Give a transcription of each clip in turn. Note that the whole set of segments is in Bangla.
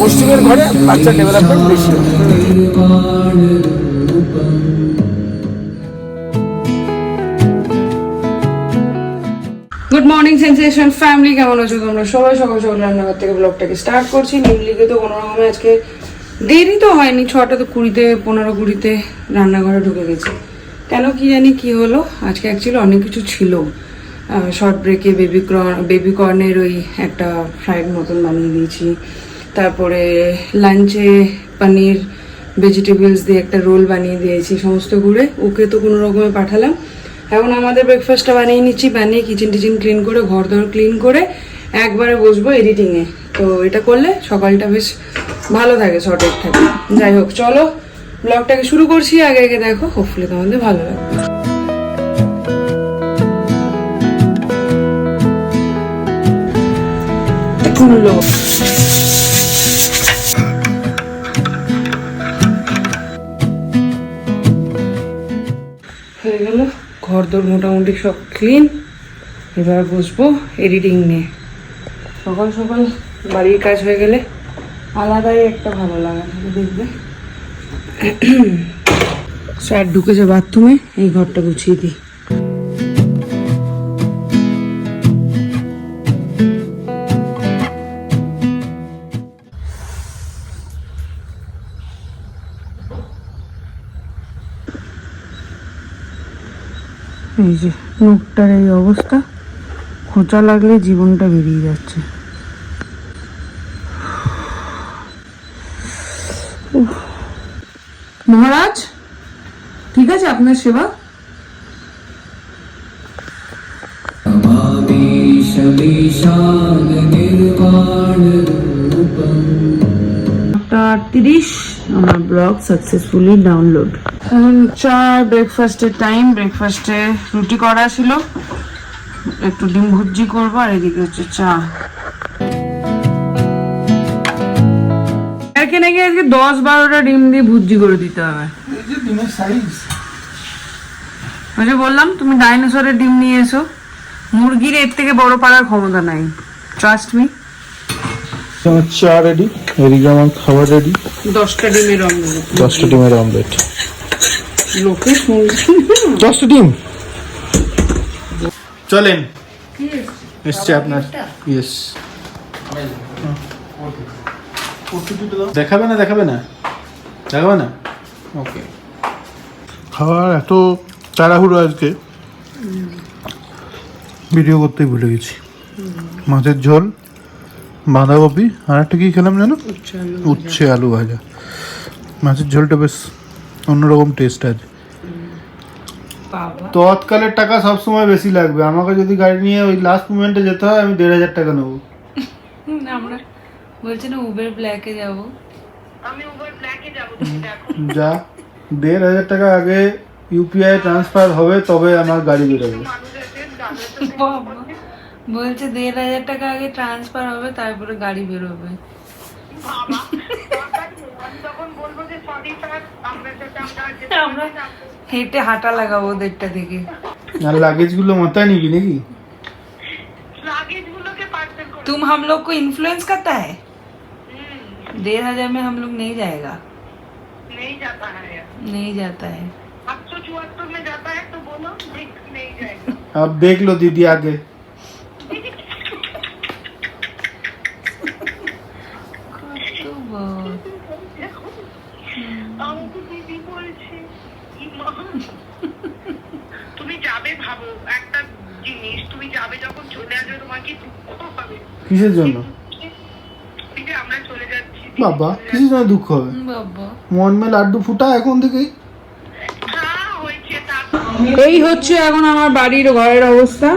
পশ্চিমের ঘরে বাচ্চার ডেভেলপমেন্ট বেশি হয়। গুড মর্নিং সেন্সেশন ফ্যামিলি, কেমন আছো তোমরা সবাই? সকাল সকাল রান্নাঘর থেকে ব্লগটাকে স্টার্ট করছি। নিমলিকে তো কোনো রকমে আজকে দেরি তো হয়নি, 6টা তো 15-20 রান্নাঘরে ঢুকে গেছে। কেন কি জানি কি হলো, আজকে অ্যাকচুয়ালি অনেক কিছু ছিল। শর্ট ব্রেকে বেবি কর্নের ওই একটা ফ্রাইড মতন বানিয়ে দিয়েছি, তারপরে লাঞ্চে পনির ভেজিটেবলস দিয়ে একটা রোল বানিয়ে দিয়েছি সমস্ত ঘুরে। ওকে তো কোনো রকমে পাঠালাম। এখন আমাদের ব্রেকফাস্টটা বানিয়ে নিচ্ছি, বানিয়ে কিচেন টিচেন ক্লিন করে ঘর দর ক্লিন করে একবারে বসবো এডিটিংয়ে। তো এটা করলে সকালটা বেশ ভালো থাকে, সর্টেড থাকে। যাই হোক, চলো ব্লগটাকে শুরু করছি। আগে আগে দেখো, হোপফুলি তোমাদের ভালো লাগবে। খুললো হয়ে গেল, ঘর দর মোটামুটি সব ক্লিন। এবার বসবো এডিটিং নিয়ে। সকাল সকাল বাড়ির কাজ হয়ে গেলে আলাদাই একটা ভালো লাগা থাকে, দেখবে। স্যার ঢুকেছে বাথরুমে, এই ঘরটা গুছিয়ে দিই। এই যে মুখটার এই অবস্থা, খোঁচা লাগলে জীবনটা বেরিয়ে যাচ্ছে। মহারাজ ঠিক আছে, আপনার সেবা। 8:30 আমার ব্লগ সাকসেসফুলি ডাউনলোড। এখন চা, ব্রেকফাস্টের টাইম। ব্রেকফাস্টে রুটি করা ছিল, একটু ডিম ভুজি করবো, আর এদিকে হচ্ছে চা। এখানে নাকি আজকে 10-12টা ডিম দিয়ে ভুজি করে দিতে হবে। ওই যে বললাম, তুমি ডাইনোসরের ডিম নিয়ে এসো, মুরগির এর থেকে বড় পাড়ার ক্ষমতা নাই, ট্রাস্ট মি। আমার চা রেডি, এদিকে আমার খাবার রেডি। 10টা ডিমের অমলেট। 10টা ডিমের অমলেট। লোকে শুনছি 10টা ডিম। চলেন, এসছে আপনার। ইয়েস, দেখাবে না দেখাবে না দেখাবে না। ওকে, খাওয়ার এত তাড়াহুড়ো আজকে, ভিডিও করতেই ভুলে গেছি। মাছের ঝোল, বাঁধাকপি, আর একটা কি খেলাম জানো, উচ্ছে আলু ভাজা। মাছের ঝোলটা বেশ অন্যরকম টেস্ট আছে। তৎকালের টাকা সবসময় বেশি লাগবে। আমাকে যদি গাড়ি নিয়ে ওই লাস্ট মোমেন্টে যেতে হয়, আমি 1,500 টাকা নেবো। আমরা বলছি না উবের ব্ল্যাকে যাব, আমি উবার ব্ল্যাকে যাব। যা 1,500 টাকা আগে ইউপিআই ট্রান্সফার হবে, তবে আমার গাড়ি বেরোবে। বলছে 1,500 টাকা আগে ট্রান্সফার হবে, তারপরে গাড়ি বেরোবে। আমরা হেঁটে হাঁটা লাগাবো 1:30 থেকে। আর লাগেজ গুলো মাথায় নিবি নাকি? तुम हम लोग को इन्फ्लुएंस करता है। 1,500 में हम लोग नहीं जाएगा, नहीं जाता है, नहीं जाता है। 874 में जाता है तो बोलो नहीं जाएगा। अब देख लो दीदी आगे। আমাকে দিদি বলছে তুমি যাবে, ভাবো একটা জিনিস, তুমি যাবে যখন চলে আসবে তোমার কি দুঃখ হবে? কিসের জন্য আমরা চলে যাচ্ছি বাবা? কিসের জন্য দুঃখ হবে বাবা? মন মে লাড্ডু ফুটা এখন থেকেই। এই হচ্ছে এখন আমার বাড়ির ঘরের অবস্থা,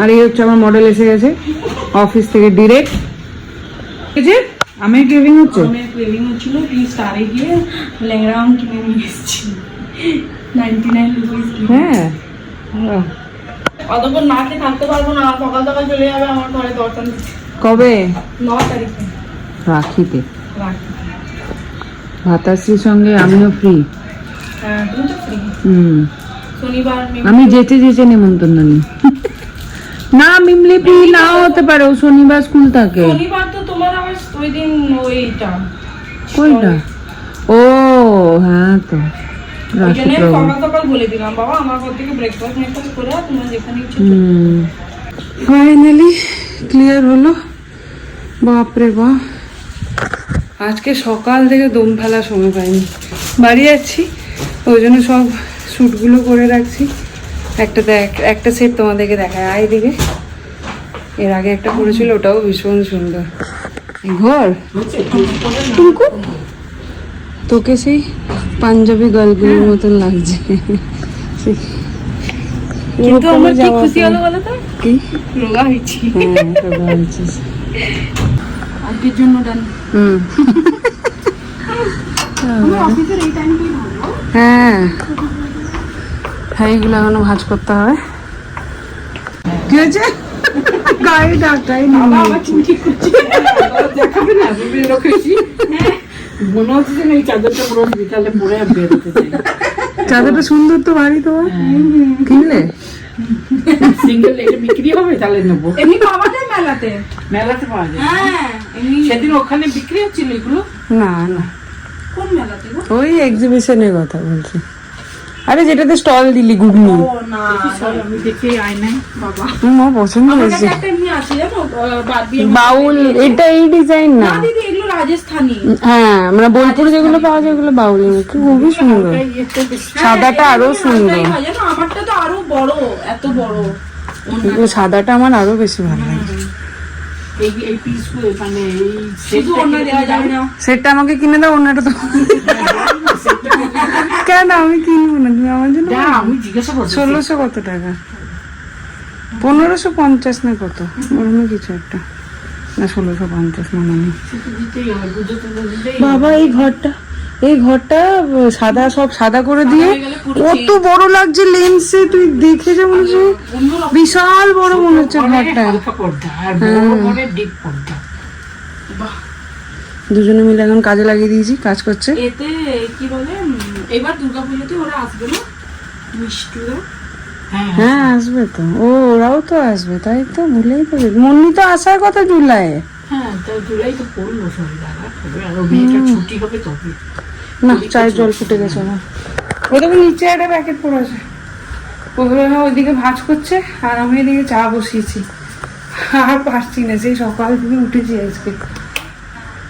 আর এই হচ্ছে আমার মডেল এসে গেছে অফিস থেকে ডিরেক্ট। এই যে আমি ক্রেভিং হচ্ছে, আমার ক্রেভিং হচ্ছিল, এই স্টারে গিয়ে ল্যাংড়া আম কিনে নিয়ে এসেছি 99 রুপিস। হ্যাঁ অতক্ষণ না খেয়ে থাকতে পারবো না, সকাল সকাল চলে যাবে আমার ঘরে দর্শন দিতে। কবে? 9 তারিখে রাখিতে। রাখি। ভাতাশ্রীর সঙ্গে আমিও ফ্রি। হ্যাঁ তুমি তো ফ্রি। শনিবার আমি যেতে যেতে নেমন্তন্ন নিই। না মিমলি ফ্রি নাও হতে পারে, ও শনিবার স্কুল থাকে। শনিবার তো তোমার আবার ওই দিন ওইটা কোনটা? ও হ্যাঁ তো ওই জন্য সকাল সকাল বলে দিলাম বাবা আমার ঘর থেকে ব্রেকফাস্ট করে তোমার যেখানে ইচ্ছে ফাইনালি ক্লিয়ার হলো। বাপরে বাপ, আজকে সকাল থেকে দম ফেলার সময় পাইনি। বাড়ি যাচ্ছি ওই জন্য সব শ্যুটগুলো করে রাখছি। একটা সেট তোমাদেরকে দেখায় এইদিকে, এর আগে একটা করেছিল, ওটাও ভীষণ সুন্দর। ঘর টুকু তোকে সেই পাঞ্জাবি গার্লগুলোর মতন লাগছে। কিন্তু আমার কি খুশি হলো বলো তো, কি রোগা হয়েছি। হ্যাঁ রোগা হয়েছিস। আজকের জন্য ডান। হ্যাঁ হ্যাঁ এগুলো এখনো ভাঁজ করতে হবে। কি হয়েছে? গায়ে ডাক্তার বাবা আমার চুল ঠিক করছে। দেখাবে না আমি রেখেছি। মনে হচ্ছে যে এই চাদরটা পুরো বিকালে পরে বেরোতে চাই। চাদরটা সুন্দর তো, ভারী তোমার, কিনলে? সিঙ্গেল এটা বিক্রি হবে তাহলে নেবো। এমনি পাওয়া যায় মেলাতে, মেলাতে পাওয়া যায়। হ্যাঁ সেদিন ওখানে বিক্রি হচ্ছিল এগুলো। না না কোন মেলাতে গো? ওই এক্সিবিশনের কথা বলছি। আরে যেটাতে স্টল দিলি ঘুগনি। ও না আমি দেখে আই নাই বাবা। আমার পছন্দ আমার হয়েছে। কাছে একটা এমনি আছে জানো বারবি বাউল, এটা এই ডিজাইন না। না দিদি এগুলো রাজস্থানী। হ্যাঁ আমরা বোলপুরে যেগুলো পাওয়া যায় ওগুলো বাউলের মতো, খুবই সুন্দর। সাদাটা আরো সুন্দর, জানো আমারটা তো আরো বড়, এত বড়। কিন্তু সাদাটা আমার আরো বেশি ভালো লাগে। এই এই পিস মানে এই শুধু ওনা দেওয়া যাবে না। সেটটা আমাকে কিনে দাও, অন্যটা তো কেন আমি কিনবো না, তুমি আমার জন্য। আমি জিজ্ঞাসা করছি 1600 কত টাকা? 1550 না কত ওরকম কিছু একটা, না 1650 মনে নেই। বাবা এই ঘরটা সাদা, সব সাদা করে দিয়ে কত বড় লাগছে লেন্সে, তুই দেখে যে মনে হচ্ছে বিশাল বড় মনে হচ্ছে ঘরটা। দুজনে মিলে এখন কাজে লাগিয়ে দিয়েছি, কাজ করছে। এতে কি বলে এবার দুর্গাপুজোতে ওরা আসবে না মিষ্টিরা? হ্যাঁ আসবে তো, ওরাও তো আসবে, তাই তো ভুলেই তো গেছি। মন্নি তো আসার কথা জুলাই। হ্যাঁ তো জুলাই তো পড়লো সবাই আর মেয়েটার ছুটি হবে তবে। না চায়ের জল ফুটে গেছে আমার। ও তবে নিচে একটা প্যাকেট পড়েছে, ওগুলো ওইদিকে ভাঁজ করছে আর আমি এদিকে চা বসিয়েছি। আর পারছি না, সেই সকাল থেকে উঠেছি আজকে।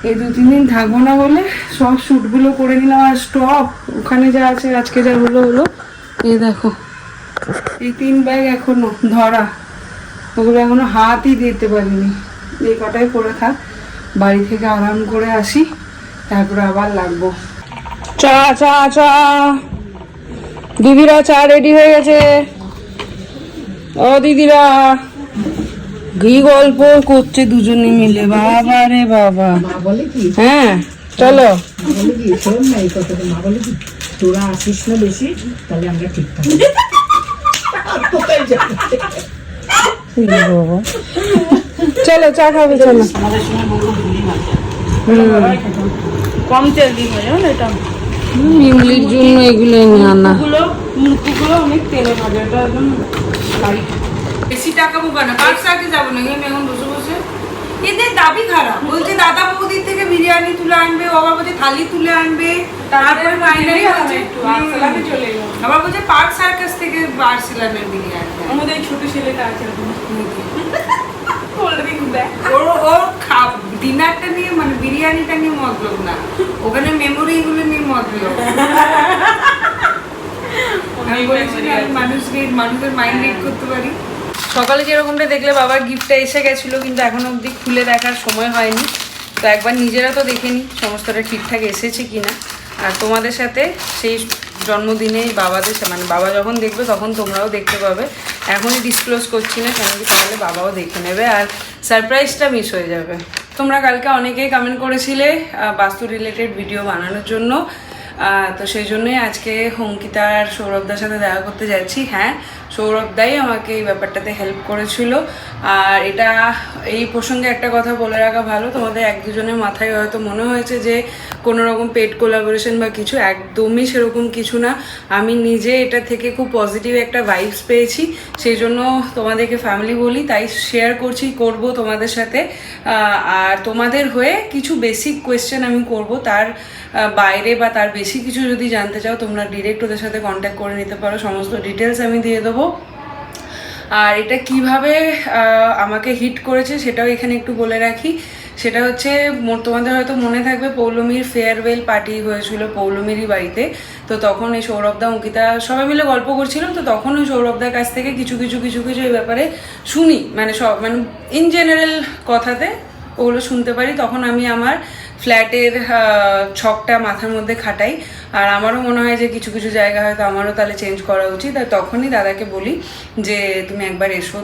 এই 2-3 দিন থাকবো না বলে সব শ্যুটগুলো করে নিলাম। আর স্টক ওখানে যা আছে আজকে যা হলো এই দেখো, এই 3 ব্যাগ এখনো ধরা, ওগুলো এখনো হাতই দিতে পারিনি। এই কটাই পরে থাক, বাড়ি থেকে আরাম করে আসি, তারপরে আবার লাগবো। চা চা চা, দিদিরা চা রেডি হয়ে গেছে। ও দিদিরা কি গল্প করছে দুজনে মিলে, বাবা রে বাবা। হ্যাঁ চলো। তোরা আসিস না বেশি, তাহলে আমরা ঠিক থাকি। চলো চা খাবে, চলো। আমাদের সময় বলবো ভুলি না কম তেল দিন হয় জানো এটা। ইংলিশ জন্য এগুলো নিয়ে আনা। মুরগুলো অনেক তেলে ভাজা, এটা একদম বেশি টাকা বুকা না, কার সাথে যাবো না আমি এখন বসে বসে। এদের দাবি খারাপ, বলছে দাদা বৌদির থেকে বিরিয়ানি তুলে আনবে, আবার বলছে থালি তুলে আনবে, তারপরে ফাইনালি চলে এলো। আবার বলছে পার্ক সার্কাস থেকে বার্সেলোনার বিরিয়ানি। আমাদের এই ছোট ছেলেটা আছে ওর ডিনারটা নিয়ে মানে বিরিয়ানিটা নিয়ে মতলব না, ওখানে মেমোরি গুলো নিয়ে মতলব। আমি বলেছি আমি মানুষের মাইন্ড রিড করতে পারি। সকালে যেরকমটা দেখলে বাবার গিফটটা এসে গেছিলো, কিন্তু এখনো অবধি খুলে দেখার সময় হয়নি। তো একবার নিজেরা তো দেখে নিই সমস্তটা ঠিকঠাক এসেছে কিনা। আর তোমাদের সাথে সেই জন্মদিনে বাবাদের মানে বাবা যখন দেখবে তখন তোমরাও দেখতে পাবে। এখনই ডিসক্লোজ করছি না, কেন কি তাহলে বাবাও দেখে নেবে আর সারপ্রাইজটা মিস হয়ে যাবে। তোমরা কালকে অনেকেই কমেন্ট করেছিলে বাস্তু রিলেটেড ভিডিও বানানোর জন্য, তো সেই জন্যই আজকে অঙ্কিতা আর সৌরভদার সাথে দেখা করতে যাচ্ছি। হ্যাঁ সৌরভ দাই আমাকে এই ব্যাপারটাতে হেল্প করেছিল। আর এটা এই প্রসঙ্গে একটা কথা বলে রাখা ভালো, তোমাদের এক দুজনের মাথায় হয়তো মনে হয়েছে যে কোনো রকম পেড কোলাবোরেশন বা কিছু, একদমই সেরকম কিছু না। আমি নিজে এটা থেকে খুব পজিটিভ একটা ভাইবস পেয়েছি, সেই জন্য তোমাদেরকে ফ্যামিলি বলি, তাই শেয়ার করব তোমাদের সাথে। আর তোমাদের হয়ে কিছু বেসিক কোয়েশ্চেন আমি করব, তার বাইরে বা তার বেশি কিছু যদি জানতে চাও তোমরা ডিরেক্ট ওদের সাথে কন্ট্যাক্ট করে নিতে পারো, সমস্ত ডিটেলস আমি দিয়ে দেবো। আর এটা কিভাবে আমাকে হিট করেছে সেটাও এখানে একটু বলে রাখি। সেটা হচ্ছে তোমাদের হয়তো মনে থাকবে পৌলমীর ফেয়ারওয়েল পার্টি হয়েছিল পৌলমীরই বাড়িতে, তো তখন এই সৌরভদা অঙ্কিতা সবাই মিলে গল্প করছিলাম, তো তখন ওই সৌরভদার কাছ থেকে কিছু এই ব্যাপারে শুনি, মানে ইন জেনারেল কথাতে ওগুলো শুনতে পারি। তখন আমি আমার ফ্ল্যাটের ছকটা মাথার মধ্যে খাটাই, আর আমারও মনে হয় যে কিছু জায়গা হয়তো আমারও তাহলে চেঞ্জ করা উচিত। আর তখনই দাদাকে বলি যে তুমি একবার এসো,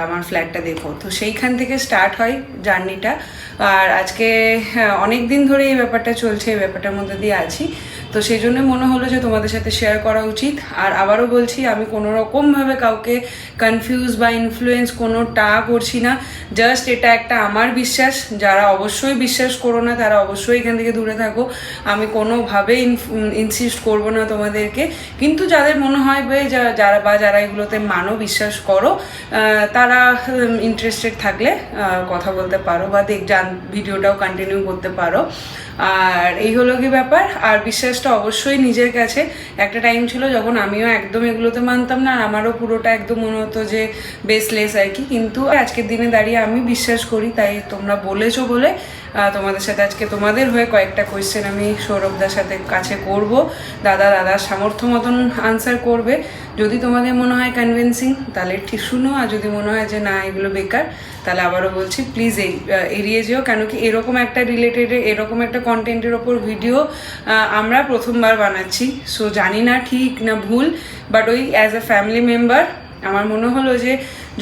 আমার ফ্ল্যাটটা দেখো। তো সেইখান থেকে স্টার্ট হয় জার্নিটা। আর আজকে অনেক দিন ধরে এই ব্যাপারটা চলছে, এই ব্যাপারটার মধ্যে দিয়ে আছি, তো সেই জন্য মনে হলো যে তোমাদের সাথে শেয়ার করা উচিত। আর আবারও বলছি, আমি কোনো রকমভাবে কাউকে কনফিউজ বা ইনফ্লুয়েন্স কোনোটা করছি না, জাস্ট এটা একটা আমার বিশ্বাস। যারা অবশ্যই বিশ্বাস করো না তারা অবশ্যই এখান থেকে দূরে থাকো, আমি কোনোভাবে ইনসিস্ট করবো না তোমাদেরকে। কিন্তু যাদের মনে হয় যারা এগুলোতে মানো, বিশ্বাস করো, তারা ইন্টারেস্টেড থাকলে কথা বলতে পারো বা ভিডিওটাও কন্টিনিউ করতে পারো। আর এই হলো কি ব্যাপার। আর বিশ্বাসটা অবশ্যই নিজের কাছে। একটা টাইম ছিল যখন আমিও একদম এগুলোতে মানতাম না, আর আমারও পুরোটা একদম মনে হতো যে বেসলেস আর কি, কিন্তু আজকের দিনে দাঁড়িয়ে আমি বিশ্বাস করি। তাই তোমরা বলেছো বলে তোমাদের সাথে আজকে তোমাদের হয়ে কয়েকটা কোয়েশ্চেন আমি সৌরভদার সাথে কাছে করব। দাদার সামর্থ্য মতন আনসার করবে। যদি তোমাদের মনে হয় কনভিন্সিং তাহলে ঠিক শুনো, আর যদি মনে হয় যে না এগুলো বেকার তাহলে আবারও বলছি প্লিজ এড়িয়ে যেও। কেন কি এরকম একটা এরকম একটা কন্টেন্টের ওপর ভিডিও আমরা প্রথমবার বানাচ্ছি, সো জানি না ঠিক না ভুল, বাট ওই অ্যাজ এ ফ্যামিলি মেম্বার আমার মনে হলো যে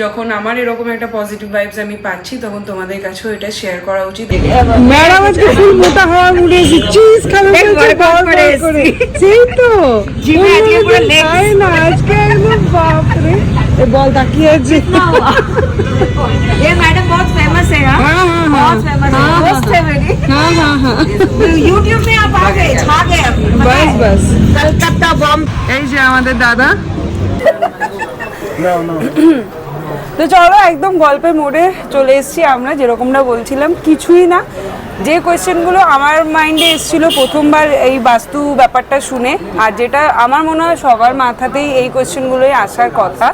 যখন আমার এরকম একটা পজিটিভ ভাইবস আমি পাচ্ছি তখন তোমাদের কাছেও এটা শেয়ার করা উচিত। ম্যাডাম আজকে ফুল মোটা হওয়া মুড়ে চিজ খাবে করে সেই তো জিমে আজকে পুরো লেগ না আজকে একদম বাপ রে এ বল তাকিয়ে আছে ये मैडम बहुत फेमस है बहुत फेमस है दोस्त है मेरी यूट्यूब में आप आ गए छा गए बस कलकत्ता बॉम्ब এই যে আমাদের দাদা তো চলো একদম গল্পের মোড়ে চলে এসেছি আমরা। যেরকমটা বলছিলাম কিছুই না, যে কোয়েশ্চেনগুলো আমার মাইন্ডে এসেছিল প্রথমবার এই বাস্তু ব্যাপারটা শুনে, আর যেটা আমার মনে হয় সবার মাথাতেই এই কোয়েশ্চেনগুলোই আসার কথা,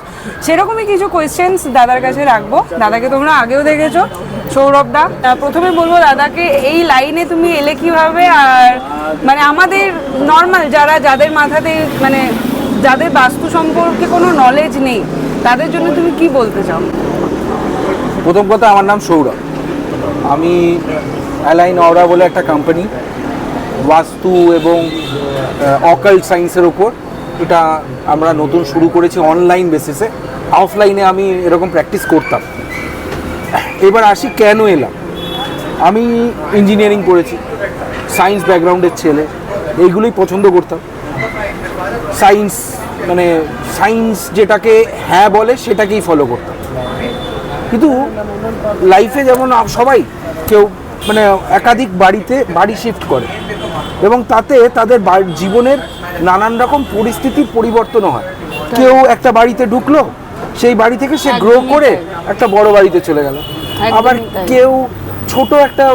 সেরকমই কিছু কোয়েশ্চেন্স দাদার কাছে রাখবো। দাদাকে তোমরা আগেও দেখেছো, সৌরভদা। প্রথমে বলবো দাদাকে এই লাইনে তুমি এলে কিভাবে, আর মানে আমাদের নর্মাল যাদের মাথাতে মানে যাদের বাস্তু সম্পর্কে কোনো নলেজ নেই তাদের জন্য তুমি কি বলতে চাও? প্রথম কথা, আমার নাম সৌরভ, আমি অ্যালাইন অরা বলে একটা কোম্পানি, বাস্তু এবং অকাল্ট সায়েন্সের ওপর এটা আমরা নতুন শুরু করেছি অনলাইন বেসিসে। অফলাইনে আমি এরকম প্র্যাকটিস করতাম। এবার আসি কেন এলাম। আমি ইঞ্জিনিয়ারিং করেছি, সায়েন্স ব্যাকগ্রাউন্ডের ছেলে, এইগুলোই পছন্দ করতাম। সায়েন্স মানে সায়েন্স যেটাকে হ্যাঁ বলে সেটাকেই ফলো করতাম। কিন্তু লাইফে যেমন সবাই কেউ মানে একাধিক বাড়ি শিফট করে এবং তাতে তাদের জীবনের নানান রকম পরিস্থিতির পরিবর্তনও হয়। কেউ একটা বাড়িতে ঢুকলো, সেই বাড়ি থেকে সে গ্রো করে একটা বড় বাড়িতে চলে গেল। আবার কেউ ছোট একটা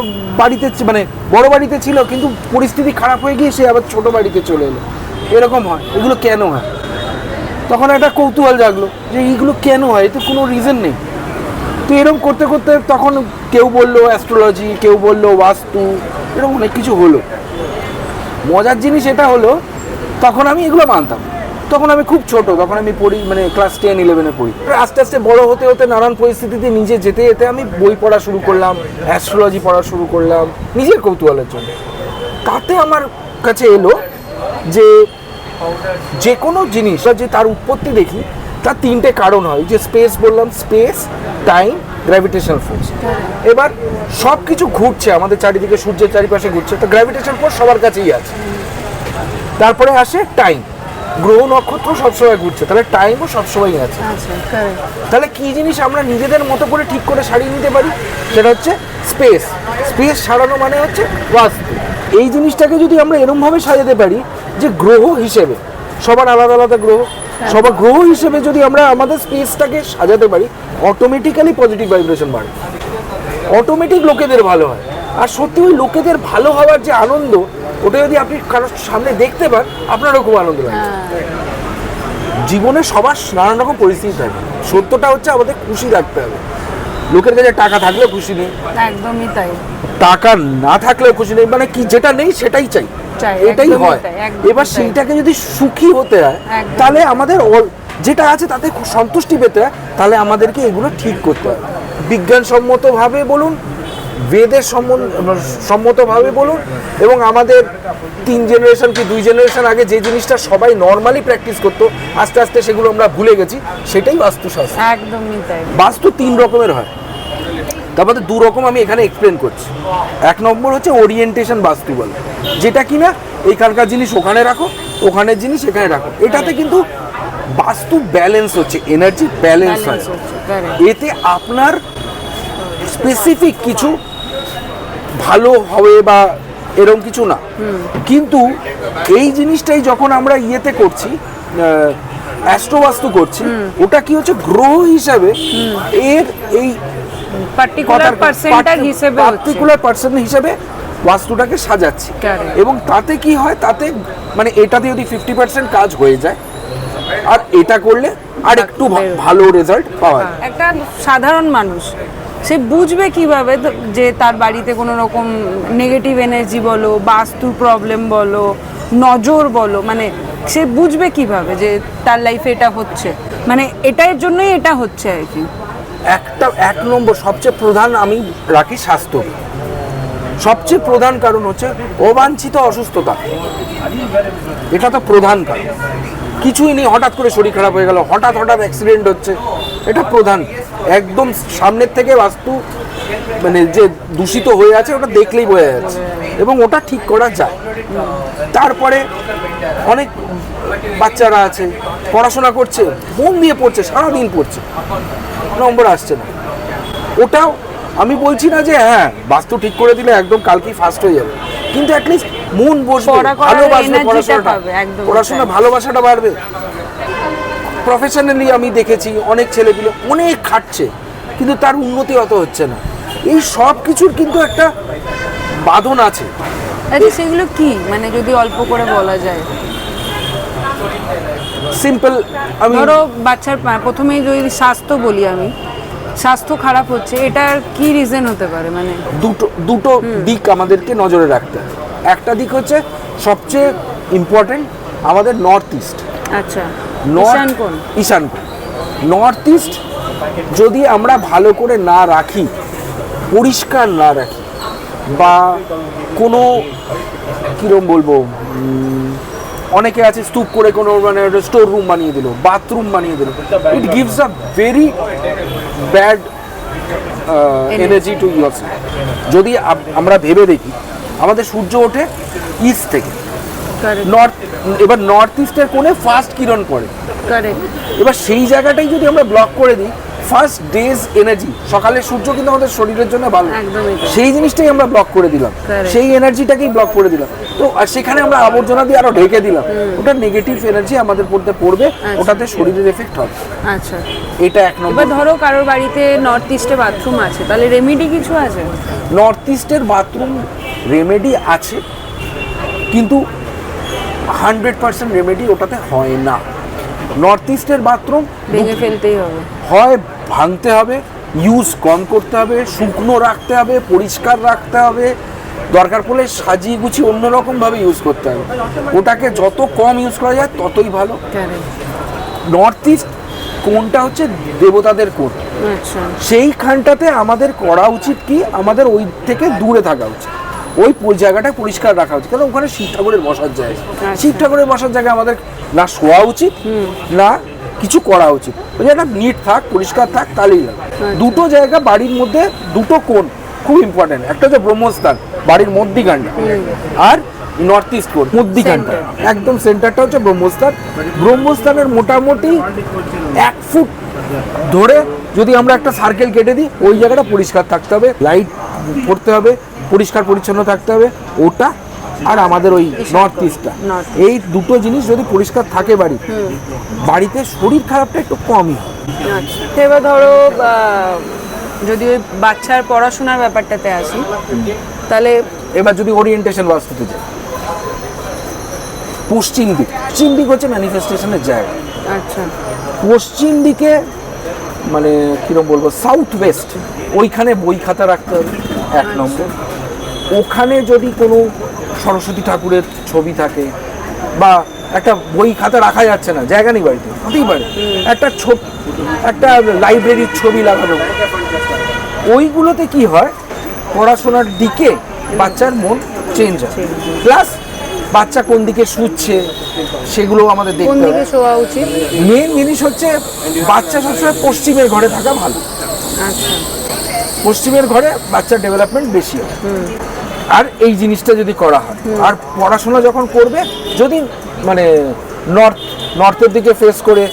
বাড়িতে মানে বড় বাড়িতে ছিল কিন্তু পরিস্থিতি খারাপ হয়ে গিয়ে সে আবার ছোট বাড়িতে চলে এলো। এরকম হয়। এগুলো কেন হয়? তখন একটা কৌতূহল জাগলো যে এইগুলো কেন হয়, এতে কোনো রিজন নেই। তো এরকম করতে করতে তখন কেউ বললো অ্যাস্ট্রোলজি, কেউ বললো বাস্তু, এরকম অনেক কিছু হলো। মজার জিনিস এটা হলো তখন আমি এগুলো মানতাম। তখন আমি খুব ছোট, তখন আমি পড়ি মানে ক্লাস 10-11 পড়ি। আস্তে আস্তে বড় হতে হতে নানান পরিস্থিতিতে নিজে যেতে যেতে আমি বই পড়া শুরু করলাম, অ্যাস্ট্রোলজি পড়া শুরু করলাম নিজের কৌতূহলের জন্য। তাতে আমার কাছে এলো যে কোনো জিনিস যে তার উৎপত্তি দেখি তার 3টে কারণ হয়। যে স্পেস বললাম, স্পেস, টাইম, গ্র্যাভিটেশনাল ফোর্স। এবার সব কিছু ঘুরছে আমাদের চারিদিকে, সূর্যের চারিপাশে ঘুরছে, তো গ্র্যাভিটেশনাল ফোর্স সবার কাছেই আছে। তারপরে আসে টাইম। গ্রহ নক্ষত্র সবসময় ঘুরছে, তাহলে টাইমও সবসময় আছে। আচ্ছা correct. তাহলে কি জিনিস আমরা নিজেদের মতো করে ঠিক করে সারিয়ে নিতে পারি, সেটা হচ্ছে স্পেস। স্পেস সারানো মানে হচ্ছে বাস্তু। এই জিনিসটাকে যদি আমরা এরমভাবে সাজাতে পারি যে গ্রহ হিসেবে সবার আলাদা আলাদা গ্রহ, সবার গ্রহ হিসেবে যদি আমরা আমাদের স্পেসটাকে সাজাতে পারি, অটোমেটিক্যালি পজিটিভ ভাইব্রেশন বাড়ে, অটোমেটিক লোকেদের ভালো হয়। আর সত্যি ওই লোকেদের ভালো হওয়ার যে আনন্দ, ওটা যদি আপনি কারোর সামনে দেখতে পান, আপনারও খুব আনন্দ লাগে। জীবনে সবার নানান রকম পরিস্থিতি থাকে, সত্যটা হচ্ছে আমাদের খুশি রাখতে হবে। লোকের কাছে টাকা থাকলেও খুশি নেই, একদমই তাই। টাকা না থাকলেও খুশি নেই, মানে কি যেটা নেই সেটাই চাই, এটাই একদমই হয়। তাই, একদমই এবার তাই। সেইটাকে যদি সুখী হতে হয়, একদম। তাহলে আমাদের যেটা আছে তাতে খুব সন্তুষ্টি পেতে হয়, তাহলে আমাদেরকে এগুলো ঠিক করতে হয়। বিজ্ঞানসম্মতভাবে বলুন, বেদের সম্মতভাবে বলুন, এবং আমাদের 3 জেনারেশন কি 2 জেনারেশন আগে যে জিনিসটা সবাই নর্মালি প্র্যাকটিস করতো, আস্তে আস্তে সেগুলো আমরা ভুলে গেছি, সেটাই বাস্তুশাস্ত্র। একদমই তাই। বাস্তু 3 রকমের হয়, তারপরে 2 রকম আমি এখানে এক্সপ্লেন করছি। 1 নম্বর হচ্ছে ওরিয়েন্টেশন বাস্তু বলে, যেটা কিনা এইখানকার জিনিস ওখানে রাখো, ওখানের জিনিস এখানে রাখো। এটাতে কিন্তু বাস্তু ব্যালেন্স হচ্ছে, এনার্জি ব্যালেন্স হয়। Balance হচ্ছে, correct. এতে আপনার স্পেসিফিক কিছু ভালো হবে বা এরকম কিছু না, কিন্তু এই জিনিসটাই যখন আমরা ইয়েতে করছি, অ্যাস্ট্রোবাস্তু করছি, ওটা কি হচ্ছে গ্রহ হিসাবে এর এই পার্টিকুলার পার্সেন্টার হিসেবে হচ্ছে। পার্টিকুলার পার্সন হিসেবে বাস্তুটাকে সাজাচ্ছি। Correct. এবং তাতে কি হয়, তাতে মানে এটাতে যদি 50% কাজ হয়ে যায়, আর এটা করলে আর একটু ভালো রেজাল্ট পাওয়া যায়। একটা সাধারণ মানুষ সে বুঝবে কিভাবে যে তার বাড়িতে কোনো রকম নেগেটিভ এনার্জি বলো, বাস্তুর প্রবলেম বলো, নজর বলো, মানে সে বুঝবে কিভাবে যে তার লাইফে এটা হচ্ছে, মানে এটার জন্যই এটা হচ্ছে আর কি। 1 নম্বর সবচেয়ে প্রধান আমি রাখি স্বাস্থ্য। সবচেয়ে প্রধান কারণ হচ্ছে অবাঞ্ছিত অসুস্থতা, এটা তো প্রধান কারণ। কিছুই নেই, হঠাৎ করে শরীর খারাপ হয়ে গেল, হঠাৎ অ্যাক্সিডেন্ট হচ্ছে, এটা প্রধান। একদম সামনের থেকে বাস্তু মানে যে দূষিত হয়ে আছে ওটা দেখলেই বোঝা যাচ্ছে, এবং ওটা ঠিক করা যায়। তারপরে অনেক বাচ্চারা আছে পড়াশোনা করছে, মন দিয়ে পড়ছে, সারাদিন পড়ছে, নম্বর আসছে না। ওটাও আমি বলছি না যে হ্যাঁ বাস্তু ঠিক করে দিলে একদম কালকেই ফার্স্ট হয়ে যাবে, কিন্তু অ্যাটলিস্ট মন বসবে, পড়া করার ভালোবাসবে, এনার্জিটা পাবে, একদম পড়াশোনা তাই। ভালোবাসাটা বাড়বে। প্রফেশনালি আমি দেখেছি অনেক ছেলেগুলো অনেক খাটছে, কিন্তু তার উন্নতি অত হচ্ছে না। এই সব কিছুর কিন্তু একটা বাঁধন আছে। আচ্ছা সেগুলো কি, মানে যদি অল্প করে বলা যায়? সিম্পল, আমি ধরো বাচ্চার প্রথমেই যদি স্বাস্থ্য বলি, আমি স্বাস্থ্য খারাপ হচ্ছে, এটার কি রিজন হতে পারে? মানে দুটো দিক আমাদেরকে নজরে রাখতে হবে। একটা দিক হচ্ছে সবচেয়ে ইম্পর্টেন্ট, আমাদের নর্থ ইস্ট। আচ্ছা, ঈশান কোণ। ঈশান কোণ, নর্থ ইস্ট যদি আমরা ভালো করে না রাখি, পরিষ্কার না রাখি, বা কোনো কীরকম বলবো, অনেকে আছে স্তূপ করে কোনো মানে স্টোর রুম বানিয়ে দিল, বাথরুম বানিয়ে দিল, it gives a very bad energy to yourself. যদি আমরা ভেবে দেখি, আমাদের সূর্য ওঠে ইস্ট থেকে, নর্থ, এবার নর্থ ইস্টের কোণে ফার্স্ট কিরণ পড়ে, এবার সেই জায়গাটাই যদি আমরা ব্লক করে দিই, ফার্স্ট ডেজ এনার্জি, সকালের সূর্য কিন্তু আমাদের শরীরের জন্য ভালো, সেই জিনিসটাই আমরা ব্লক করে দিলাম, সেই এনার্জিটাকেই ব্লক করে দিলাম। তো আর সেখানে আমরা আবর্জনা দিয়ে আরো ঢেকে দিলাম, ওটা নেগেটিভ এনার্জি আমাদের মধ্যে পড়বে, ওটাতে শরীরের এফেক্ট হবে। আচ্ছা, এটা 1 নম্বর। এবার ধরো কারোর বাড়িতে নর্থ ইস্টে বাথরুম আছে, তাহলে রেমেডি কিছু আছে? নর্থ ইস্টের বাথরুম রেমেডি আছে, কিন্তু 100% রেমেডি ওটাতে হয় না। নর্থ ইস্টের বাথরুম ভেঙে ফেলতেই হবে, হয় ভাঙতে হবে, ইউজ কম করতে হবে, শুকনো রাখতে হবে, পরিষ্কার রাখতে হবে, দরকার পড়লে সাজিয়ে গুছিয়ে অন্যরকমভাবে ইউজ করতে হবে। ওটাকে যত কম ইউজ করা যায় ততই ভালো। নর্থ ইস্ট কোণটা হচ্ছে দেবতাদের কোণ, সেইখানটাতে আমাদের করা উচিত কি, আমাদের ওই থেকে দূরে থাকা উচিত, ওই জায়গাটা পরিষ্কার রাখা উচিত, কারণ ওখানে শিব ঠাকুরের বসার জায়গা। শিব ঠাকুরের বসার জায়গায় আমাদের না শোয়া উচিত, না কিছু করা উচিত। ওই জায়গাটা নিট থাক, পরিষ্কার থাক, তাহলেই হবে। দুটো জায়গা বাড়ির মধ্যে, দুটো কোণ খুব ইম্পর্টেন্ট। একটা হচ্ছে ব্রহ্মস্থান, বাড়ির মধ্যিখানটা, আর নর্থ ইস্ট কোর্ট মধ্যিখানটা, একদম সেন্টারটা হচ্ছে ব্রহ্মস্থান। ব্রহ্মস্থানের মোটামুটি 1 ফুট ধরে যদি আমরা একটা সার্কেল কেটে দিই, ওই জায়গাটা পরিষ্কার থাকতে হবে, লাইট পড়তে হবে, পরিষ্কার পরিচ্ছন্ন থাকতে হবে, ওটা আর আমাদের ওই নর্থ ইস্টটা, এই দুটো জিনিস যদি পরিষ্কার থাকে বাড়িতে শরীর খারাপটা একটু কমই হয়। আচ্ছা, এবার ধরো যদি ওই বাচ্চার পড়াশোনার ব্যাপারটাতে আসি, তাহলে এবার যদি ওরিয়েন্টেশন বাস্তুতে যাই, পশ্চিম দিক হচ্ছে ম্যানিফেস্টেশনের জায়গা। আচ্ছা, পশ্চিম দিকে মানে কিরকম বলবো, সাউথ ওয়েস্ট, ওইখানে বই খাতা রাখতে হবে 1 নম্বর। ওখানে যদি কোনো সরস্বতী ঠাকুরের ছবি থাকে বা একটা বই খাতা রাখা যাচ্ছে না, জায়গা নেই বাড়িতে, হতেই পারে একটা লাইব্রেরির ছবি লাগানো, ওইগুলোতে কি হয়, পড়াশোনার দিকে বাচ্চার মন চেঞ্জ হয়। প্লাস বাচ্চা কোন দিকে শুচ্ছে সেগুলো আমাদের কোন দেখতে দিকে হবে। শোয়া উচিত? মেন জিনিস হচ্ছে বাচ্চা সবসময় পশ্চিমের ঘরে থাকা ভালো। আচ্ছা, পশ্চিমের ঘরে বাচ্চার ডেভেলপমেন্ট বেশি হয়। আর এই জিনিসটা যদি করা হয়, আর পড়াশোনা যখন করবে, যদি মানে নর্থের দিকে ফেস করে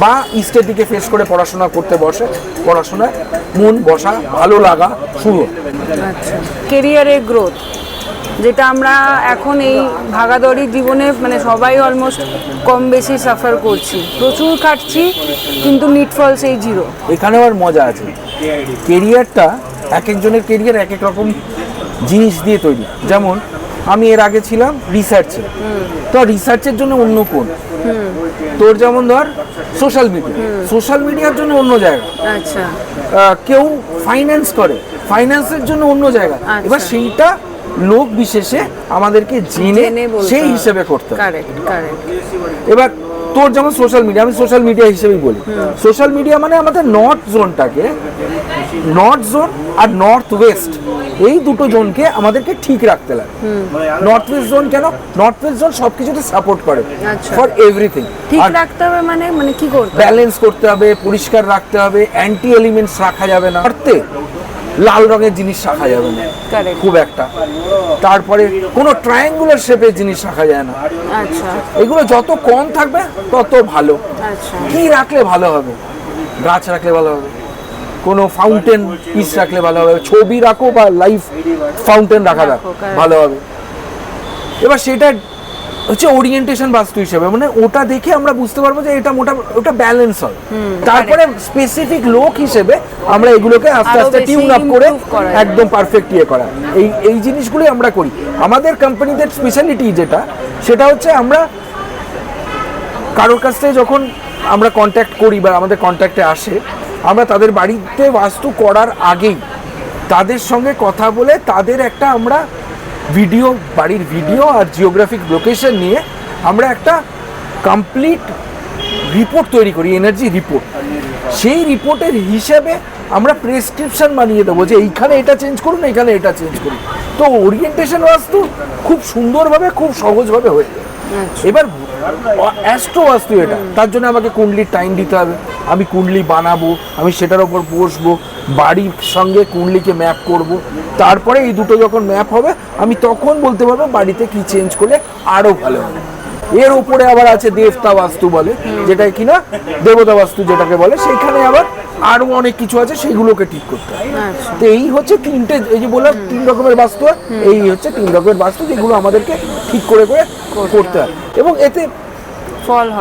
বা ইস্টের দিকে ফেস করে পড়াশোনা করতে বসে, পড়াশোনায় মন বসা, ভালো লাগা শুরু। আচ্ছা, কেরিয়ারের গ্রোথ, যেটা আমরা এখন এই ভাগাদড়ি জীবনে মানে সবাই অলমোস্ট কম বেশি সাফার করছি, প্রচুর খাটছি কিন্তু নিটফল সেই 0। এখানে আবার মজা আছে, কেরিয়ারটা এক একজনের কেরিয়ার এক এক রকম জিনিস দিয়ে তৈরি। যেমন আমি এর আগে ছিলাম রিসার্চে, তো রিসার্চের জন্য অন্য কোন, তোর যেমন ধর সোশ্যাল মিডিয়ার জন্য অন্য জায়গা, আচ্ছা, কেউ ফাইন্যান্স করে, ফাইন্যান্সের জন্য অন্য জায়গা। এবার সেইটা লোক বিশেষে আমাদেরকে জেনে সেই হিসেবে করতে হবে। কারেক্ট। এবার তোর যেমন সোশ্যাল মিডিয়া, আমি সোশ্যাল মিডিয়া হিসেবেই বলি, সোশ্যাল মিডিয়া মানে আমাদের নর্থ জোন আর নর্থ ওয়েস্ট, এই দুটো জোনকে আমাদেরকে ঠিক রাখতে লাগে। নর্থ ওয়েস্ট জোন কেন? নর্থ ওয়েস্ট জোন সবকিছুতে সাপোর্ট করে, ফর এভরিথিং। ঠিক রাখতে হবে মানে কি করতে হবে? ব্যালেন্স করতে হবে, পরিষ্কার রাখতে হবে, অ্যান্টি এলিমেন্টস রাখা যাবে না, লাল রঙের জিনিস রাখা যাবে না খুব একটা, তারপরে কোনো ট্রায়াঙ্গুলার শেপের জিনিস রাখা যায় না। আচ্ছা, এগুলো যত কম থাকবে তত ভালো। আচ্ছা, কি রাখলে ভালো হবে? গাছ রাখলে ভালো হবে, কোনো ফাউন্টেন পিস রাখলে ভালো হবে, ছবি রাখো বা লাইভ ফাউন্টেন রাখা ভালো হবে। এবার সেটা হচ্ছে ওরিয়েন্টেশন বাস্তু হিসেবে, মানে ওটা দেখে আমরা বুঝতে পারবো যে এটা ওটা ব্যালেন্স হবে। তারপরে স্পেসিফিক লোক হিসেবে আমরা এগুলোকে আস্তে আস্তে টিউন আপ করে একদম পারফেক্ট করা, এই জিনিসগুলোই আমরা করি। আমাদের কোম্পানিদের স্পেশালিটি সেটা হচ্ছে আমরা কারোর কাছ থেকে যখন আমরা কন্ট্যাক্ট করি বা আমাদের কন্ট্যাক্টে আসে, আমরা তাদের বাড়িতে বাস্তু করার আগেই তাদের সঙ্গে কথা বলে তাদের একটা আমরা বাড়ির ভিডিও আর জিওগ্রাফিক লোকেশন নিয়ে আমরা একটা কমপ্লিট রিপোর্ট তৈরি করি, এনার্জি রিপোর্ট। সেই রিপোর্টের হিসেবে আমরা প্রেসক্রিপশন বানিয়ে দেবো যে এইখানে এটা চেঞ্জ করুন, এখানে এটা চেঞ্জ করুন। তো ওরিয়েন্টেশন বাস্তু খুব সুন্দরভাবে, খুব সহজভাবে হয়ে যায়। এবার অ্যাস্ট্রো বাস্তু এটা, তার জন্য আমাকে কুণ্ডলির টাইম দিতে হবে, আমি কুণ্ডলি বানাবো, আমি সেটার ওপর বসবো, বাড়ির সঙ্গে কুণ্ডলিকে ম্যাপ করব, তারপরে এই দুটো যখন ম্যাপ হবে আমি তখন বলতে পারবো বাড়িতে কি চেঞ্জ করলে আরো ভালো হবে। এর উপরে আবার আছে দেবতা বাস্তু বলে, যেটা কিনা দেবতা বাস্তু যেটাকে বলে, সেইখানে আবার আরো অনেক কিছু আছে, সেগুলোকে ঠিক করতে হবে। তো এই হচ্ছে তিনটে, এই যে বললাম 3 রকমের বাস্তু, এই হচ্ছে 3 রকমের বাস্তু যেগুলো আমাদেরকে ঠিক করে করতে হয়। এবং এতে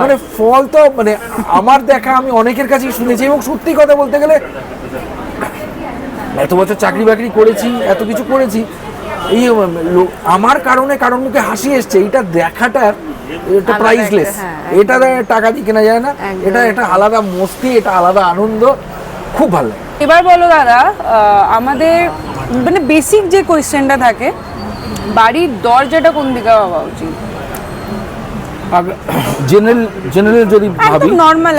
মানে ফল তো মানে আমার দেখা, আমি অনেকের কাছেই শুনেছি, এবং সত্যি কথা বলতে গেলে এত বছর চাকরি বাকরি করেছি, এত কিছু করেছি, এই আমার কারণে কারোর মুখে হাসি এসছে, এইটা দেখাটার এটা প্রাইসলেস, এটা টাকা দিয়ে কেনা যায় না, এটা একটা আলাদা মস্তি, এটা আলাদা আনন্দ, খুব ভালো লাগে। এবার বলো দাদা, আমাদের মানে বেসিক যে কোয়েশ্চেনটা থাকে, বাড়ির দরজাটা কোন দিকে হওয়া উচিত? জেনারেল যদি ভাবি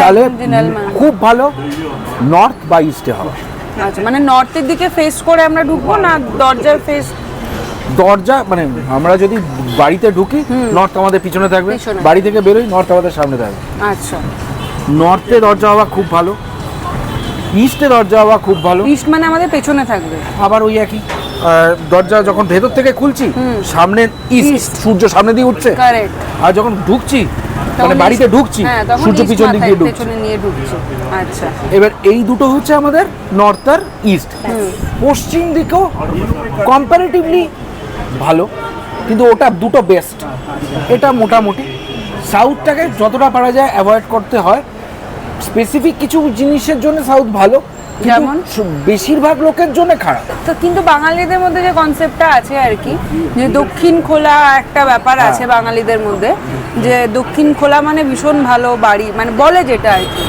তাহলে খুব ভালো নর্থ বা ইস্টে হবে। আচ্ছা, মানে নর্থের দিকে ফেস করে আমরা ঢুকবো না দরজার ফেস? দরজা মানে আমরা যদি বাড়িতে ঢুকি, নর্থ আমাদের পিছনে থাকবে, বাড়ি থেকে বেরোই নর্থ আমাদের সামনে থাকবে। আচ্ছা, নর্থে দরজা হওয়া খুব ভালো, ইস্টে দরজা হওয়া খুব ভালো। ইস্ট মানে আমাদের পেছনে থাকবে, আবার ওই একই দরজা যখন ভেতর থেকে খুলছি সামনে ইস্ট, সূর্য সামনে দিয়ে উঠছে, কারেক্ট। আর যখন ঢুকছি মানে বাড়িতে ঢুকছি সূর্য পিছন দিক দিয়ে ঢুকছে। আচ্ছা, এবার এই দুটো হচ্ছে আমাদের নর্থ আর ইস্ট। পশ্চিম দিকেও কম্পারেটিভলি ভালো, কিন্তু ওটা দুটো বেস্ট, এটা মোটামুটি। সাউথটাকে যতটা পারা যায় অ্যাভয়েড করতে হয়। স্পেসিফিক কিছু জিনিসের জন্য সাউথ ভালো, যেমন বেশিরভাগ লোকের জন্য খারাপ। তো কিন্তু বাঙালিদের মধ্যে যে কনসেপ্টটা আছে আর কি, যে দক্ষিণ খোলা একটা ব্যাপার আছে বাঙালিদের মধ্যে, যে দক্ষিণ খোলা মানে ভীষণ ভালো বাড়ি, মানে বলে যেটা আর কি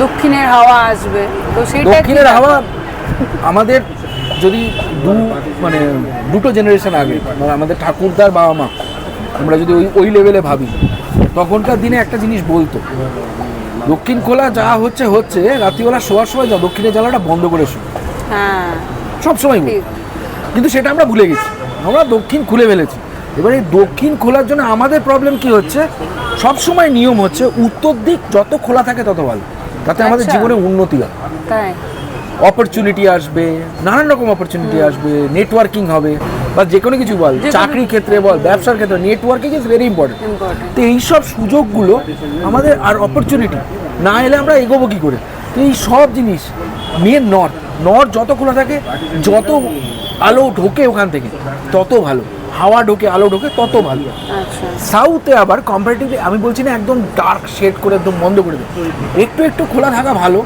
দক্ষিণের হাওয়া আসবে। তো সেটা দক্ষিণের হাওয়া আমাদের যদি মানে দুটো জেনারেশন আগে, মানে আমাদের ঠাকুরদার বাবা মা, আমরা যদি ওই লেভেলে ভাবি, তখনকার দিনে একটা জিনিস বলতো, দক্ষিণ খোলা যা হচ্ছে হচ্ছে, রাত্রিবেলা শোয়ার সময় যা দক্ষিণের জ্বালাটা বন্ধ করে শো, হ্যাঁ সবসময় বলি। কিন্তু সেটা আমরা ভুলে গেছি, আমরা দক্ষিণ খুলে ফেলেছি। এবারে দক্ষিণ খোলার জন্য আমাদের প্রবলেম কি হচ্ছে, সবসময় নিয়ম হচ্ছে উত্তর দিক যত খোলা থাকে তত ভালো, তাতে আমাদের জীবনে উন্নতি হয়, তাই অপরচুনিটি আসবে, নানান রকম অপরচুনিটি আসবে, নেটওয়ার্কিং হবে, বা যে কোনো কিছু বল, চাকরির ক্ষেত্রে বল, ব্যবসার ক্ষেত্রে, নেটওয়ার্কিং ইজ ভেরি ইম্পর্টেন্ট। তো এইসব সুযোগগুলো আমাদের আর অপরচুনিটি না এলে আমরা এগোবো কী করে? তো এই সব জিনিস নিয়ে নর্থ যত খোলা থাকে, যত আলো ঢোকে ওখান থেকে তত ভালো, হাওয়া ঢোকে, আলো ঢোকে, তত ভালো। সাউথে আবার কম্পারেটিভলি, আমি বলছি না একদম ডার্ক শেড করে একদম বন্ধ করে দেয়, একটু একটু খোলা থাকা ভালো,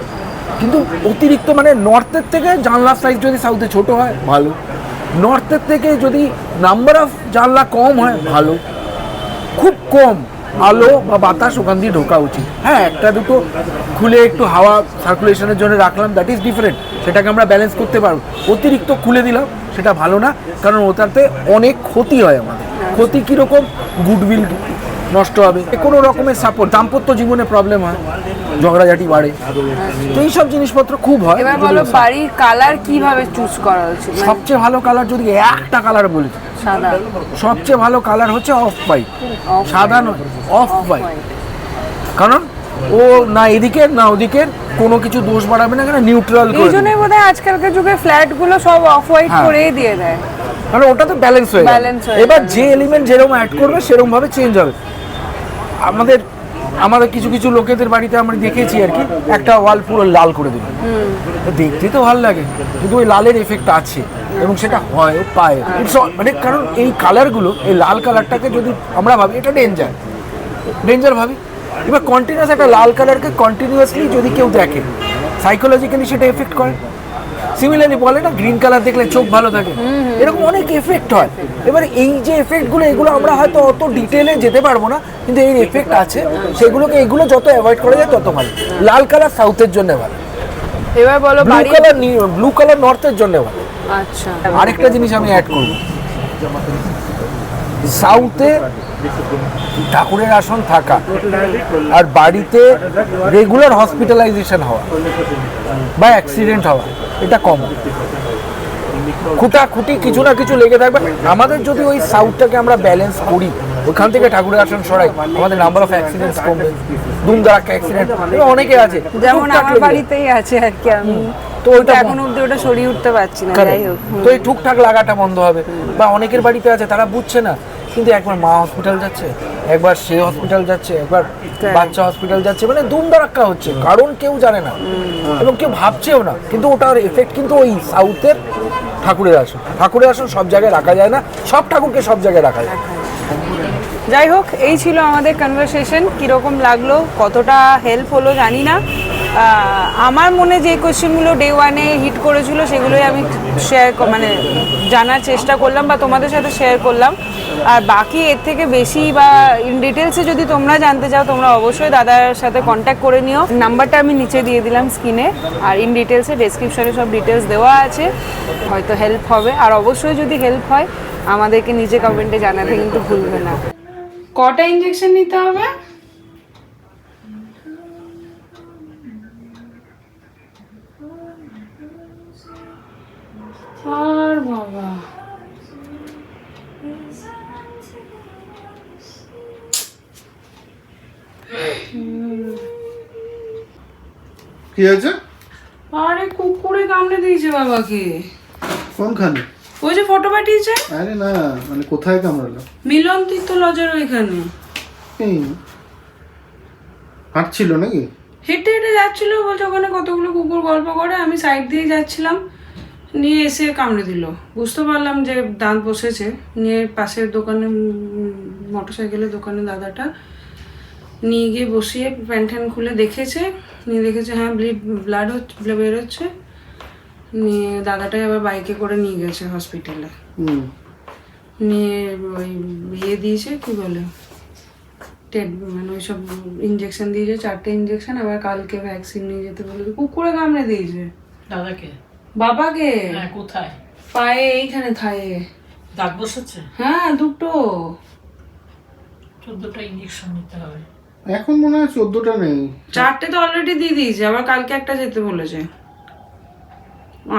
কিন্তু অতিরিক্ত মানে নর্থের থেকে জানলার সাইজ যদি সাউথে ছোট হয় ভালো, নর্থের থেকে যদি নাম্বার অফ জানলা কম হয় ভালো, খুব কম আলো বা বাতাস ওখান দিয়ে ঢোকা উচিত। হ্যাঁ, একটা দুটো খুলে একটু হাওয়া সার্কুলেশনের জন্য রাখলাম, দ্যাট ইজ ডিফারেন্ট, সেটাকে আমরা ব্যালেন্স করতে পারবো। অতিরিক্ত খুলে দিলাম সেটা ভালো না, কারণ ওটাতে অনেক ক্ষতি হয় আমাদের। ক্ষতি কীরকম? গুডউইল নষ্ট হবে, কোনো রকমের সাপোর্ট, দাম্পত্য জীবনে প্রবলেম হয়, ঝগড়াঝাটি বাড়ে, তো এইসব জিনিসপত্র খুব হয়। এবার বলো বাড়ির কালার কিভাবে চুজ করা উচিত? সবচেয়ে ভালো কালার যদি একটা কালার বলি, সাদা। সবচেয়ে ভালো কালার হচ্ছে অফ হোয়াইট, সাদা নয়, অফ হোয়াইট। কারণ ও না এদিকের না ওদিকের, কোনো কিছু দোষ বাড়াবে না, কেন নিউট্রাল করে। এই জন্যই বোধহয় আজকালকার যুগে ফ্ল্যাট গুলো সব অফ হোয়াইট করেই দিয়ে দেয়, কারণ ওটা তো ব্যালেন্স হয়ে যায়। এবার যে এলিমেন্ট যেরকম অ্যাড করবে সেরকম ভাবে চেঞ্জ হবে। আমাদের কিছু কিছু লোকেদের বাড়িতে আমরা দেখেছি আর কি, একটা ওয়াল পুরো লাল করে দিল, দেখতে তো ভালো লাগে, কিন্তু ওই লালের এফেক্ট আছে এবং সেটা হয় পায়, মানে কারণ এই কালারগুলো, এই লাল কালারটাকে যদি আমরা ভাবি এটা ডেঞ্জার ভাবি, এবার কন্টিনিউয়াস একটা লাল কালারকে কন্টিনিউয়াসলি যদি কেউ দেখে, সাইকোলজিক্যালি সেটা এফেক্ট করে। সিমিলারলি বলে না গ্রিন কালার দেখলে চোখ ভালো থাকে, এরকম অনেক এফেক্ট হয়। এবার এই যে এফেক্টগুলো, এগুলো আমরা হয়তো অত ডিটেলে যেতে পারবো না, কিন্তু এর এফেক্ট আছে, সেগুলোকে এগুলো যত অ্যাভয়েড করা যায় তত ভালো। লাল কালার সাউথের জন্য ভালো, এবার বলো ব্লু কালার নর্থের জন্য ভালো। আচ্ছা, আরেকটা জিনিস আমি অ্যাড করব, সাউথে ঠাকুরের আসন থাকা আর বাড়িতে রেগুলার হসপিটালাইজেশন হওয়া বা অ্যাক্সিডেন্ট হওয়া এটা কম, খুঁটাখুটি কিছু না কিছু লেগে থাকবে। আমাদের যদি ওই সাউথটাকে আমরা ব্যালেন্স করি, ওখান থেকে ঠাকুরের আসন সরাই, আমাদের নাম্বার অফ অ্যাক্সিডেন্টস কমবে, দুমদারাক্কা অ্যাক্সিডেন্ট অনেকে আছে, যেমন আমার বাড়িতেই আছে আর কি, আমি তো ওইটা এখন অবধি ওটা সরিয়ে উঠতে পারছি না। যাই হোক, তো এই ঠুকঠাক লাগাটা বন্ধ হবে। বা অনেকের বাড়িতে আছে তারা বুঝছে না, কিন্তু একবার মা হসপিটাল যাচ্ছে, একবার সে হসপিটাল যাচ্ছে, একবার বাচ্চা হসপিটাল যাচ্ছে, মানে দুমদারাক্কা হচ্ছে, কারণ কেউ জানে না এবং কেউ ভাবছেও না, কিন্তু ওটার এফেক্ট কিন্তু ওই সাউথের ঠাকুরের আসন সব জায়গায় রাখা যায় না, সব ঠাকুরকে সব জায়গায় রাখা যায়। যাই হোক, এই ছিল আমাদের কনভারসেশন। কীরকম লাগলো, কতটা হেল্প হলো জানি না। আমার মনে যে কোয়েশ্চেনগুলো ডে ওয়ানে হিট করেছিল সেগুলোই আমি মানে জানার চেষ্টা করলাম বা তোমাদের সাথে শেয়ার করলাম। আর বাকি এর থেকে বেশি বা ইন ডিটেলসে যদি তোমরা জানতে চাও, তোমরা অবশ্যই দাদার সাথে কন্ট্যাক্ট করে নিও। নাম্বারটা আমি নিচে দিয়ে দিলাম স্ক্রিনে, আর ইন ডিটেলসে ডেসক্রিপশনে সব ডিটেলস দেওয়া আছে, হয়তো হেল্প হবে। আর অবশ্যই যদি হেল্প হয় আমাদেরকে নিচে কমেন্টে জানাতে কিন্তু ভুলবে না। কটা ইঞ্জেকশন নিতে হবে? আর বাবা, কি আছে? আরে কুকুরে কামড়ে দিয়েছে বাবাকে। কোনখানে? ওই যে ফটো পাঠিয়েছে আরে না মানে কোথায় কামড়ালো? মিলন তীর্থ লজের ওইখানে এই হাঁটছিল নাকি? হেঁটে হেঁটে যাচ্ছিল, বলছে ওখানে কতগুলো কুকুর গল্প করে, আমি সাইড দিয়ে যাচ্ছিলাম, নিয়ে এসে কামড়ে দিল। বুঝতে পারলাম যে দাঁত বসেছে, নিয়ে পাশের দোকানে মোটরসাইকেলের দোকানে দাদাটা নিয়ে গিয়ে বসিয়ে প্যান্ট ট্যান খুলে দেখেছে, নিয়ে দেখেছে হ্যাঁ ব্লাড বেরোচ্ছে, নিয়ে দাদাটাই আবার বাইকে করে নিয়ে গেছে হসপিটালে, নিয়ে ওই ইয়ে দিয়েছে কি বলে মানে ওই সব ইঞ্জেকশন দিয়েছে, 4টে ইঞ্জেকশন, আবার কালকে ভ্যাকসিন নিয়ে যেতে বলেছে। কুকুরে কামড়ে দিয়েছে দাদাকে? বাবাকে। হ্যাঁ, কোথায়? পায়ে, এইখানে থায়ে দাঁত বসেছে? হ্যাঁ, দুটো। 14টা ইঞ্জেকশন নিতে হবে। এখন মনে হয় 14টা নেই, 4টে তো অলরেডি দিয়ে দিয়েছে, আবার কালকে একটা যেতে বলেছে।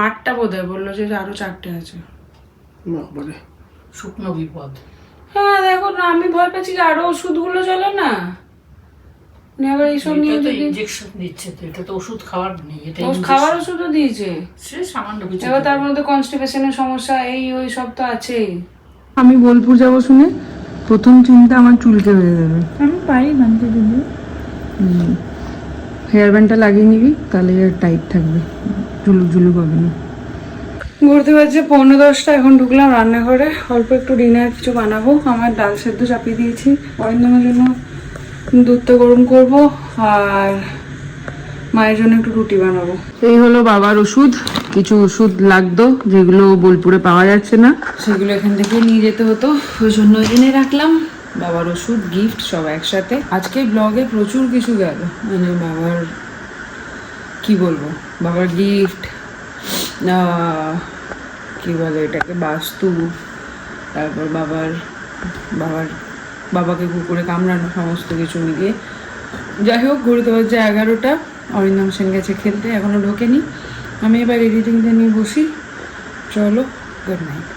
8টা বোধহয় বললো যে আরো 4টে আছে। বাবারে শুকনো বিপদ। হ্যাঁ দেখো না, আমি ভয় পাচ্ছি যে আরো ওষুধগুলো চলে না, আবার এইসব নিয়ে এটা তো যদি ইনজেকশন দিচ্ছে, তো এটা তো ওষুধ খাওয়ার নেই, এটা খাওয়ার ওষুধও দিয়েছে। সে সামান্য কিছু। এবার তার মধ্যে কনস্টিপেশনের সমস্যা, এই ওই সব তো আছেই। আমি বোলপুর যাবো শুনে প্রথম চিন্তা আমার চুলকে বেঁধে দেবে। আমি পারি বানতে যদি। হেয়ার ব্যান্ডটা লাগিয়ে নিবি, তাহলে টাইট থাকবে, ঝুলুক ঝুলুক হবে না। ঘুরতে পারছে 9:45, এখন ঢুকলাম রান্নাঘরে, অল্প একটু ডিনার কিছু বানাবো। আমার ডাল সেদ্ধ চাপিয়ে দিয়েছি, অরিন্দমের জন্য দুধটা গরম করব, আর মায়ের জন্য একটু রুটি বানাবো। এই হলো বাবার ওষুধ, কিছু ওষুধ লাগতো যেগুলো বোলপুরে পাওয়া যাচ্ছে না, সেগুলো এখান থেকে নিয়ে যেতে হতো, ওই জন্য এনে রাখলাম। বাবার ওষুধ, গিফট সব একসাথে। আজকে ব্লগে প্রচুর কিছু গেল, মানে বাবার কি বলবো, বাবার গিফট, কি বলে এটাকে, বাস্তু, তারপর বাবাকে কুকুরে কামড়ানো, সমস্ত কিছু মিলিয়ে। যাই হোক, ঘুরতে পারছে 11টা, অরিন্দম সেন গেছে খেলতে, এখনো ঢোকেনি। আমি এবার এডিটিংটা নিয়ে বসি। চলো, গুড নাইট।